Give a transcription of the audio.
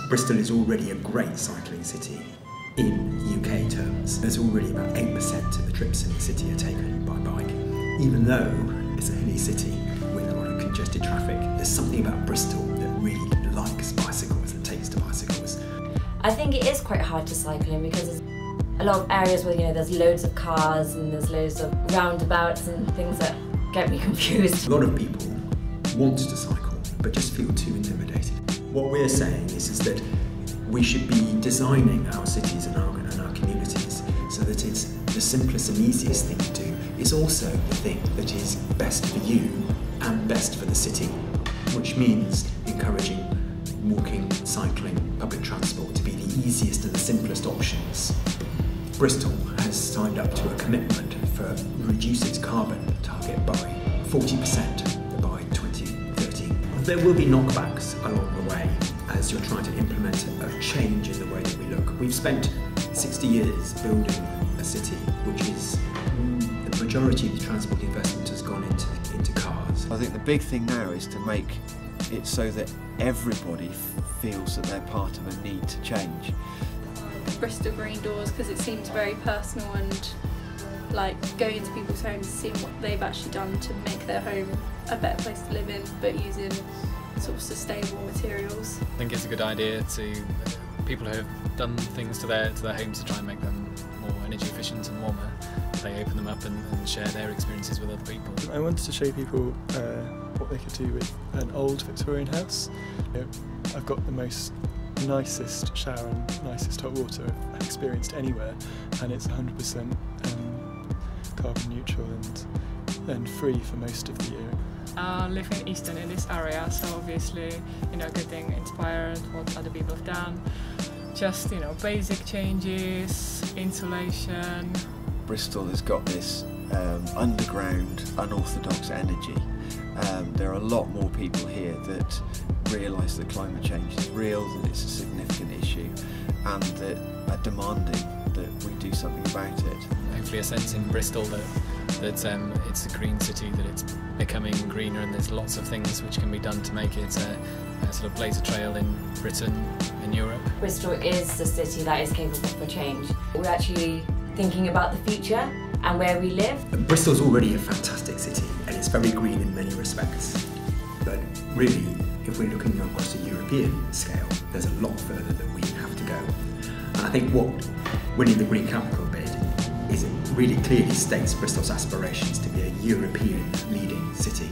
Bristol is already a great cycling city in UK terms. There's already about 8% of the trips in the city are taken by bike. Even though it's a hilly city with a lot of congested traffic, there's something about Bristol that really likes bicycles and takes to bicycles. I think it is quite hard to cycle in because there's a lot of areas where there's loads of cars and there's loads of roundabouts and things that get me confused. A lot of people want to cycle but just feel too intimidated. What we're saying is that we should be designing our cities and our communities so that it's the simplest and easiest thing to do. It's also the thing that is best for you and best for the city, which means encouraging walking, cycling, public transport to be the easiest and the simplest options. Bristol has signed up to a commitment for reduce its carbon target by 40% by 2030. There will be knockbacks along the way as you're trying to implement a change in the way that we look. We've spent 60 years building a city which is the majority of the transport investment has gone into cars. I think the big thing now is to make it so that everybody feels that they're part of a need to change. Bristol Green Doors, because it seems very personal and like going into people's homes and seeing what they've actually done to make their home a better place to live in, but using sort of sustainable materials. I think it's a good idea to people who have done things to their homes to try and make them more energy efficient and warmer. They open them up and share their experiences with other people. I wanted to show people what they could do with an old Victorian house. I've got the nicest shower and nicest hot water I've experienced anywhere, and it's 100% carbon neutral and free for most of the year. I live in Easton in this area, so obviously getting inspired what other people have done. Just basic changes, insulation. Bristol has got this underground, unorthodox energy. There are a lot more people here that realise that climate change is real, that it's a significant issue, and that are demanding that we do something about it. Hopefully a sense in Bristol that it's a green city, that it's becoming greener, and there's lots of things which can be done to make it a sort of blaze a trail in Britain and Europe. Bristol is the city that is capable for change. We're actually thinking about the future and where we live. Bristol's already a fantastic city and it's very green in many respects. But really, if we're looking across a European scale, there's a lot further that we have to go. And I think what winning the Green Capital bid is it really clearly states Bristol's aspirations to be a European leading city.